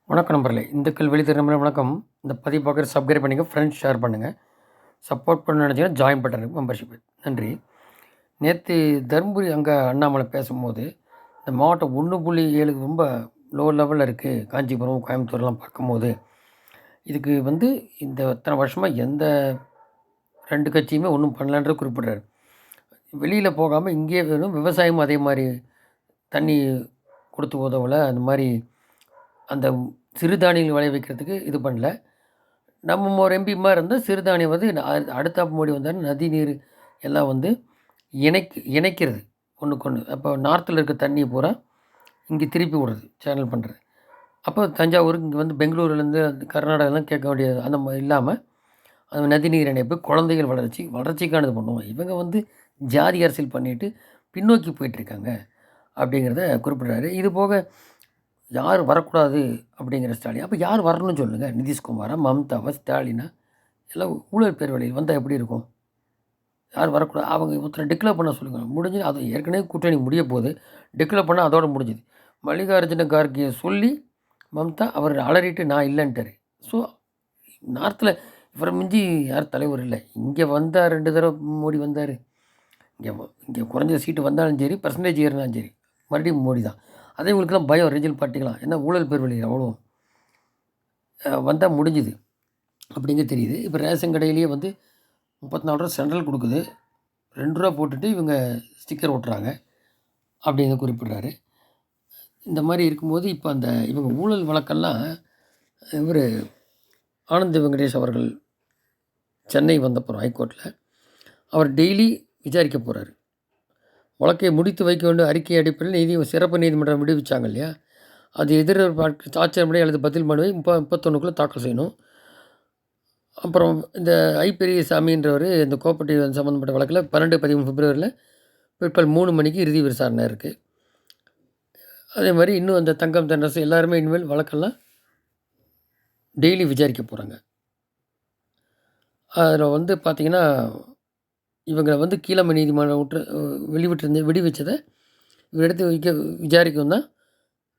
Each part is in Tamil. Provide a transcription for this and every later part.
வணக்கம் நண்பர்களே. இந்துக்கள் வெளித்தர நண்பர்களே வணக்கம். இந்த பதிவு பார்க்குற சப்ஸ்கிரைப் பண்ணிங்க, ஃப்ரெண்ட்ஸ் ஷேர் பண்ணுங்கள். சப்போர்ட் பண்ண நினச்சிங்கன்னா ஜாயின் பட்டனுக்கு மெம்பர்ஷிப். நன்றி. நேற்று தருமபுரி அங்கே அண்ணாமலை பேசும்போது இந்த மாவட்டம் 1.7 ரொம்ப லோ லெவலில் இருக்குது. காஞ்சிபுரம், கோயம்புத்தூர்லாம் பார்க்கும்போது இதுக்கு இந்த இத்தனை வருஷமாக எந்த 2 கட்சியுமே ஒன்றும் பண்ணலன்றது குறிப்பிட்றாரு. வெளியில் போகாமல் இங்கேயே வேணும், விவசாயமும் அதே மாதிரி தண்ணி கொடுத்து உதவலை. அந்த மாதிரி அந்த சிறுதானியங்கள் விளைய வைக்கிறதுக்கு இது பண்ணல. நம்ம ஒரு எம்பி மாதிரி இருந்தால் சிறுதானியம் அடுத்தாப்பு மோடி வந்தார் நதி நீர் எல்லாம் இணைக்கிறது ஒன்றுக்கொன்று. அப்போ நார்த்தில் இருக்க தண்ணியை பூரா இங்கே திருப்பி விடுறது, சேனல் பண்ணுறது. அப்போ தஞ்சாவூருக்கு இங்கே பெங்களூர்லேருந்து கர்நாடகாலாம் கேட்க வேண்டியது அந்த மாதிரி இல்லாமல் அந்த நதிநீர் இணைப்பு, குழந்தைகள் வளர்ச்சிக்கானது பண்ணுவோம். இவங்க ஜாதி அரசியல் பண்ணிவிட்டு பின்னோக்கி போயிட்டுருக்காங்க அப்படிங்கிறத குறிப்பிட்றாரு. இது போக யார் வரக்கூடாது அப்படிங்கிற ஸ்டாலின். அப்போ யார் வரணும்னு சொல்லுங்கள். நிதிஷ்குமாரா, மம்தாவா, ஸ்டாலினா? எல்லாம் ஊழல் பேர் வழியில் வந்தால் எப்படி இருக்கும்? யார் வரக்கூடாது? அவங்க ஒருத்தரை டிக்ளேர் பண்ண சொல்லுங்கள். முடிஞ்சு அது ஏற்கனவே கூட்டணி முடிய போகுது. டிக்ளேர் பண்ணால் அதோடு முடிஞ்சுது. மல்லிகார்ஜுன கார்கே சொல்லி மம்தா அவர் அலறிட்டு நான் இல்லைன்ட்டார். ஸோ நார்த்தில் இவரை மிஞ்சி யார் தலைவர் இல்லை. இங்கே வந்தால் 2 தடவை மோடி வந்தார். இங்கே குறைஞ்ச சீட்டு வந்தாலும் சரி, பர்சன்டேஜ் ஏறினாலும் சரி, மறுபடியும் மோடி தான். அதே இவங்களுக்குலாம் பயம், ரீஜனல் பார்ட்டிக்கலாம். ஏன்னா ஊழல் பேர் வழி அவ்வளோ வந்தால் முடிஞ்சுது அப்படிங்க தெரியுது. இப்போ ரேஷன் கடையிலேயே 34 ரூபா சென்ட்ரல் கொடுக்குது, 2 ரூபா போட்டுட்டு இவங்க ஸ்டிக்கர் ஓட்டுறாங்க அப்படின்னு குறிப்பிட்றாரு. இந்த மாதிரி இருக்கும்போது இப்போ இவங்க ஊழல் வழக்கெல்லாம் இவர் ஆனந்த் வெங்கடேஷ் அவர்கள் சென்னை வந்தப்புறம் ஹைகோர்ட்டில் அவர் டெய்லி விசாரிக்க போகிறாரு. வழக்கை முடித்து வைக்க வேண்டும் அறிக்கை அடிப்படையில் சிறப்பு நீதிமன்றம் விடுவிச்சாங்க இல்லையா, அது எதிர்பார்க்க ஆட்சேபனை அல்லது பதில் மனுவை 31க்குள்ளே தாக்கல் செய்யணும். அப்புறம் இந்த பெரியசாமின்றவர் இந்த கோப்பட்டி சம்மந்தப்பட்ட வழக்கில் 12-13 பிப்ரவரியில் பிற்பகல் 3 மணிக்கு இறுதி விசாரணை இருக்குது. அதே மாதிரி இன்னும் அந்த தங்கம் தென்னரசு எல்லாருமே இனிமேல் வழக்கெல்லாம் டெய்லி விசாரிக்க போகிறாங்க. அதில் பார்த்திங்கன்னா இவங்களை கீழமை நீதிமன்றம் விடுவிச்சதை இவர் எடுத்து விசாரிக்கவும் தான்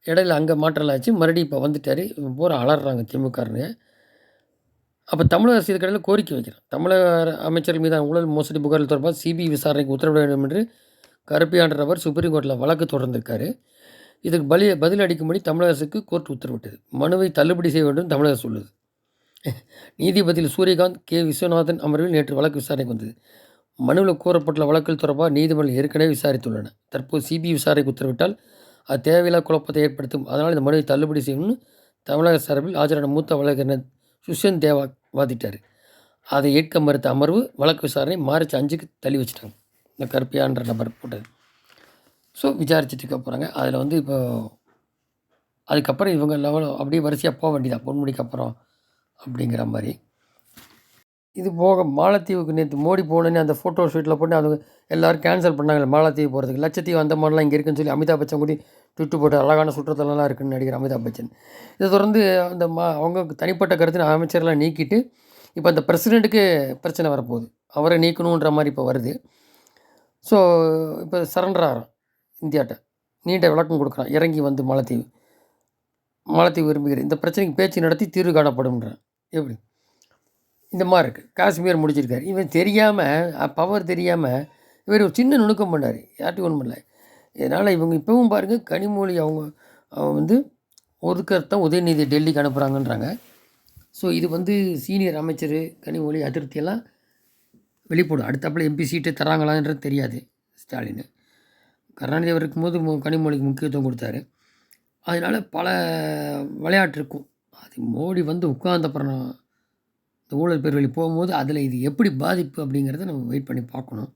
இடையில அங்கே மாற்றல் ஆச்சு. மறுபடியும் இப்போ வந்துட்டார். இவன் பூரா அலறாங்க திமுகன்னு. அப்போ தமிழக அரசு இதுக்கடையில் கோரிக்கை வைக்கிறான். தமிழக அமைச்சர்கள் மீதான ஊழல் மோசடி புகார்கள் தொடர்பாக சிபிஐ விசாரணைக்கு உத்தரவிட வேண்டும் என்று கருப்பையான்றவர் சுப்ரீம் கோர்ட்டில் வழக்கு தொடர்ந்திருக்காரு. இதுக்கு பதில் அளிக்கும்படி தமிழக அரசுக்கு கோர்ட் உத்தரவிட்டது. மனுவை தள்ளுபடி செய்ய வேண்டும் தமிழக அரசு சொல்லுது. நீதிபதியில் சூரியகாந்த், கே விஸ்வநாதன் அமர்வில் நேற்று வழக்கு விசாரணைக்கு வந்தது. மனுவில் கூறப்பட்டுள்ள வழக்கில் தொடர்பாக நீதிமன்றம் ஏற்கனவே விசாரித்துள்ளன. தற்போது சிபிஐ விசாரணைக்கு உத்தரவிட்டால் அது தேவையில்லா குழப்பத்தை ஏற்படுத்தும். அதனால் இந்த மனுவை தள்ளுபடி செய்யணும்னு தமிழக சார்பில் ஆஜரான மூத்த வழக்கறிஞர் சுஷன் தேவா வாதிட்டார். அதை ஏற்க மறுத்த அமர்வு வழக்கு விசாரணை மார்ச் 5க்கு தள்ளி வச்சுட்டாங்க. இந்த கருப்பியான்ற நபர் போட்டது. ஸோ விசாரிச்சுட்டு இருக்க போகிறாங்க. அதில் இப்போ அதுக்கப்புறம் இவங்க லெவலும் அப்படியே வரிசையாக போக வேண்டியதான் பொன்முடிக்கு அப்புறம் அப்படிங்கிற மாதிரி. இது போக மாலத்தீவுக்கு நேற்று மோடி போனோன்னே அந்த ஃபோட்டோ ஷூட்டில் போட்டு அது எல்லோரும் கேன்சல் பண்ணாங்க. மாலத்தீவு போகிறதுக்கு லட்சத்தீவு அந்த மாதிரிலாம் இங்கே இருக்குன்னு சொல்லி அமிதாப் பச்சன் கூட ட்விட்டு போட்டு அழகான சுற்றுலலாம் இருக்குன்னு நடிகர் அமிதாப் பச்சன். இதை தொடர்ந்து அவங்க தனிப்பட்ட கருத்து அமைச்சர்லாம் நீக்கிட்டு இப்போ அந்த பிரசிடெண்ட்டுக்கு பிரச்சனை வரப்போகுது. அவரை நீக்கணுன்ற மாதிரி இப்போ வருது. ஸோ இப்போ சரண்டர் ஆகிறான் இந்தியாட்ட, நீண்ட விளக்கம் கொடுக்குறான். இறங்கி மாலத்தீவு விரும்புகிறேன், இந்த பிரச்சனைக்கு பேச்சு நடத்தி தீர்வு காணப்படும்ன்றான். எப்படி இந்த மாதிரி இருக்குது. காஷ்மீர் முடிச்சிருக்காரு. இவன் தெரியாமல், பவர் தெரியாமல் இவர் ஒரு சின்ன நுணுக்கம் பண்ணார். யார்ட்டும் ஒன்றும் பண்ணல. இதனால் இவங்க இப்போவும் பாருங்கள், கனிமொழி அவங்க ஒதுக்கத்தான் உதயநிதி டெல்லிக்கு அனுப்புகிறாங்கன்றாங்க. ஸோ இது சீனியர் அமைச்சர் கனிமொழி அதிருப்தியெல்லாம் வெளிப்படும். அடுத்தப்பில் எம்பி சீட்டு தராங்களான்றது தெரியாது. ஸ்டாலின் கருணாநிதி அவர் இருக்கும்போது கனிமொழிக்கு முக்கியத்துவம் கொடுத்தாரு. அதனால் பல விளையாட்டு இருக்கும். அது மோடி உட்கார்ந்தப்புறம் இந்த ஊழல் பேர் வழி போகும்போது அதில் இது எப்படி பாதிப்பு அப்படிங்கிறத நம்ம வெயிட் பண்ணி பார்க்கணும்.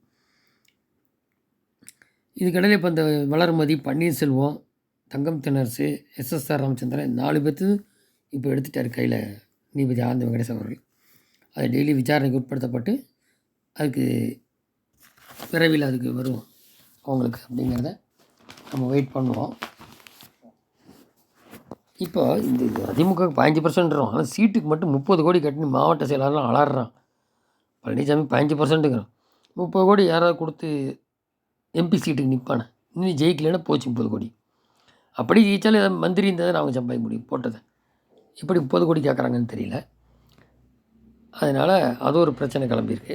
இதுக்கிடையில் இப்போ இந்த வளர்மதி, பன்னீர்செல்வம், தங்கம் தென்னரசு, எஸ்எஸ்ஆர் ராமச்சந்திரன் 4 பேர்த்து இப்போ எடுத்துட்டார் கையில் நீதிபதி ஆனந்த் வெங்கடேஷ் அவர்கள். அது டெய்லி விசாரணைக்கு உட்படுத்தப்பட்டு அதுக்கு விரைவில் அதுக்கு வரும் அவங்களுக்கு அப்படிங்கிறத நம்ம வெயிட் பண்ணுவோம். இப்போ இந்த அதிமுக 15%றோம். ஆனால் சீட்டுக்கு மட்டும் 30 கோடி கட்டினு மாவட்ட செயலாளர்லாம் அலறான். பழனிசாமி 15%ங்கிறான். 30 கோடி யாராவது கொடுத்து எம்பி சீட்டுக்கு நிற்பானே, இன்னும் ஜெயிக்கலைன்னா போச்சு 30 கோடி. அப்படி ஜெயித்தாலும் ஏதாவது மந்திரி இருந்தால் தான் அவங்க சம்பாதிக்க முடியும் போட்டதை. எப்படி 30 கோடி கேட்குறாங்கன்னு தெரியல. அதனால் அது ஒரு பிரச்சனை கிளம்பியிருக்கு.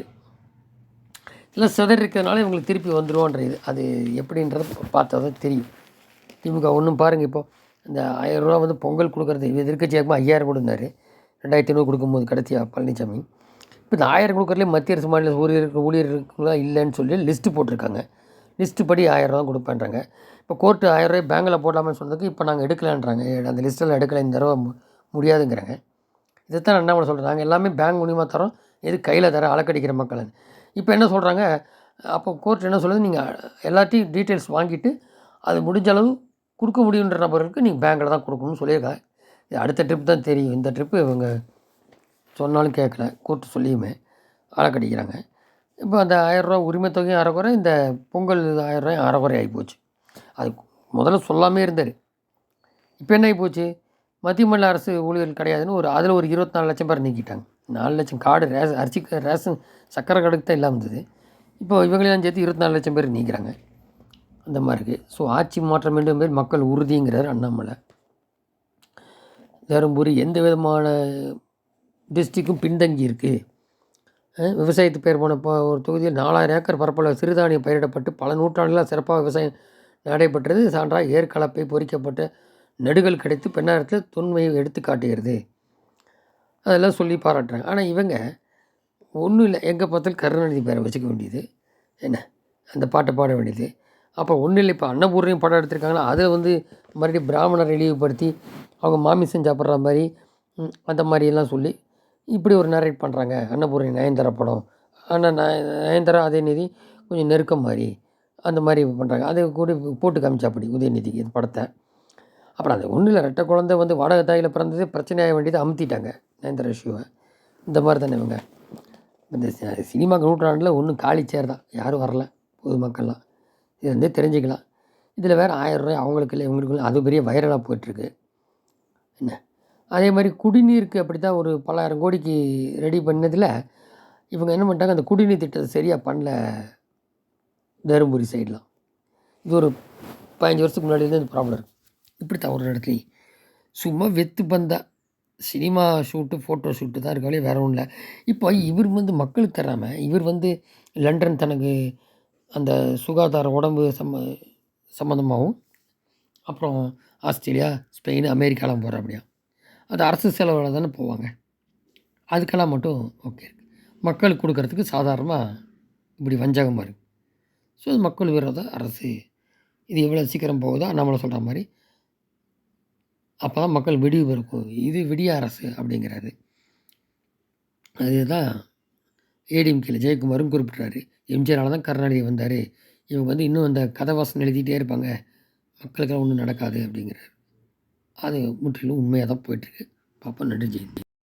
இல்லை சிதறி இருக்கிறதுனால இவங்களுக்கு திருப்பி வந்துருவோன்ற இது அது எப்படின்றத பார்த்தா தான் தெரியும். திமுக ஒன்றும் பாருங்கள், இப்போது இந்த 1000 ரூபா வந்து பொங்கல் கொடுக்குறது எதிர்க்கட்சியாகவும் 5000 கொடுத்தாரு. 2500 கொடுக்கும்போது கடைசியாக பழனிசாமி. இப்போ இந்த 1000 கொடுக்குறதுலேயே மத்திய அரசு மாநில ஊழியர்களுக்குலாம் இல்லைன்னு சொல்லி லிஸ்ட்டு போட்டிருக்காங்க. லிஸ்ட்டு படி 1000 தான் கொடுப்பேன்றாங்க. இப்போ கோர்ட்டு 1000 ரூபாய் பேங்கில் போடலாமான்னு சொன்னதுக்கு இப்போ நாங்கள் எடுக்கலான்றாங்க. அந்த லிஸ்ட்டெல்லாம் எடுக்கலை, இந்த தடவை முடியாதுங்கிறாங்க. இதைத்தான் அண்ணாமலை சொல்கிறேன், நாங்கள் எல்லாமே பேங்க் மூலியமாக தரோம், எது கையில் தர அலக்கடிக்கிற மக்கள். இப்போ என்ன சொல்கிறாங்க, அப்போ கோர்ட் என்ன சொல்லுது, நீங்கள் எல்லாத்தையும் டீட்டெயில்ஸ் வாங்கிட்டு அது முடிஞ்ச அளவு கொடுக்க முடியுன்ற நபர்களுக்கு நீங்கள் பேங்கில் தான் கொடுக்கணும்னு சொல்லியிருக்காங்க. இது அடுத்த ட்ரிப் தான் தெரியும். இந்த ட்ரிப்பு இவங்க சொன்னாலும் கேட்கல, கோர்ட்டு சொல்லியுமே அலக்கடிக்கிறாங்க. இப்போ அந்த 1000 ரூபா உரிமை தொகையும் அரைக்குறை, இந்த பொங்கல் 1000 ரூபாயும் அரைக்குறை ஆகிப்போச்சு. அது முதல்ல சொல்லாமே இருந்தார். இப்போ என்ன ஆகிப்போச்சு, மத்திய மாநில அரசு ஊழியர்கள் கிடையாதுன்னு அதில் ஒரு 24 லட்சம் பேர் நீக்கிட்டாங்க. 4 லட்சம் கார்டு அரிசி ரேஷன் சக்கரை கடைக்கு தான் இல்லாமல் இருந்தது. இப்போ இவங்களெல்லாம் சேர்த்து 24 லட்சம் பேர் நீக்கிறாங்க. அந்த மாதிரி இருக்குது. ஸோ ஆட்சி மாற்றம் வேண்டும் பேர் மக்கள் உறுதிங்கிறார் அண்ணாமலை. தருமபுரி எந்த விதமான டிஸ்ட்ரிக்கும் பின்தங்கி இருக்குது. விவசாயத்து பெயர் போன ஒரு தொகுதியில் 4000 ஏக்கர் பரப்பளவு சிறுதானியம் பயிரிடப்பட்டு பல நூற்றாண்டுகளாக சிறப்பாக விவசாயம் நடைபெற்றது சான்றாக ஏற்கலப்பை பொறிக்கப்பட்ட நெடுகள் கிடைத்து பெண்ணாரத்தில் தொன்மையை எடுத்து காட்டுகிறது. அதெல்லாம் சொல்லி பாராட்டுறாங்க. ஆனால் இவங்க ஒன்றும் இல்லை, எங்கே பார்த்தாலும் கருணாநிதி பேரை வச்சுக்க வேண்டியது, என்ன அந்த பாட்டை பாட வேண்டியது. அப்போ ஒன்றும் இல்லை, இப்போ அன்னபூர்ணியும் படம் எடுத்திருக்காங்கன்னா அதில் வந்து மறுபடியும் பிராமணரை இழிவுபடுத்தி அவங்க மாமிசம் சாப்பிட்ற மாதிரி அந்த மாதிரியெல்லாம் சொல்லி இப்படி ஒரு நரேட் பண்ணுறாங்க. அன்னபூர்ணி நயன்தாரா படம், ஆனால் நயன்தாரா உதயநிதி கொஞ்சம் நெருக்கம் மாதிரி அந்த மாதிரி பண்ணுறாங்க. அதை கூட போட்டு காமிச்சா அப்படி உதயநிதிக்கு இந்த படத்தை. அப்புறம் அது ஒன்றும் இல்லை, ரெட்டை குழந்தை வந்து வாடகை தாயில் பிறந்ததே பிரச்சனையாக வேண்டியது அமுத்திட்டாங்க நயன்தாரா இஷ்யூவை. இந்த மாதிரி தானே இவங்க. இந்த சினிமா நூற்றாண்டில் ஒன்றும் காலி சேர் தான், யாரும் வரல பொதுமக்கள்லாம். இது வந்து தெரிஞ்சுக்கலாம். இதில் வேறு 1000 ரூபாய் அவங்களுக்கு இல்லை இவங்களுக்கு இல்லை, அது பெரிய வைரலாக போயிட்டுருக்கு. என்ன அதே மாதிரி குடிநீருக்கு அப்படி தான் ஒரு பல்லாயிரம் கோடிக்கு ரெடி பண்ணதில் இவங்க என்ன பண்ணிட்டாங்க, அந்த குடிநீர் திட்டத்தை சரியாக பண்ணல தருமபுரி சைட்லாம். இது ஒரு 15 வருஷத்துக்கு முன்னாடியிலேருந்து இந்த ப்ராப்ளம் இருக்குது. இப்படி தான் ஒரு இடத்துலையும் சும்மா வெத்து பந்தா சினிமா ஷூட்டு ஃபோட்டோ ஷூட்டு தான் இருக்காலே வேறு ஒன்றும் இல்லை. இப்போ இவர் வந்து மக்களுக்கு தராமல் இவர் வந்து லண்டன் தனக்கு அந்த சுகாதார உடம்பு சம்மந்தமாகவும் அப்புறம் ஆஸ்திரேலியா, ஸ்பெயின், அமெரிக்காலாம் போகிறாப்படியா. அது அரசு செலவில் தானே போவாங்க. அதுக்கெல்லாம் மட்டும் ஓகே இருக்குது. மக்களுக்கு கொடுக்கறதுக்கு சாதாரணமாக இப்படி வஞ்சகமாக இருக்குது. ஸோ அது மக்கள் விரோத அரசு. இது எவ்வளோ சீக்கிரம் போகுதோ நம்மளை சொல்கிற மாதிரி அப்போ தான் மக்கள் விடிவு இருக்கும். இது விடிய அரசு அப்படிங்கிறாரு. அதுதான் ஏடிஎம்கேல ஜெயக்குமாரும் குறிப்பிட்றாரு. எம்ஜிஆரால் தான் கருணாநிதி வந்தார், இவங்க வந்து இன்னும் அந்த கதை வாசனை எழுதிட்டே இருப்பாங்க, மக்களுக்கெல்லாம் ஒன்றும் நடக்காது அப்படிங்கிறார். அது முற்றிலும் உண்மையாக தான் போயிட்டுருக்கு. பார்ப்போம். நன்றி. ஜெயந்தி.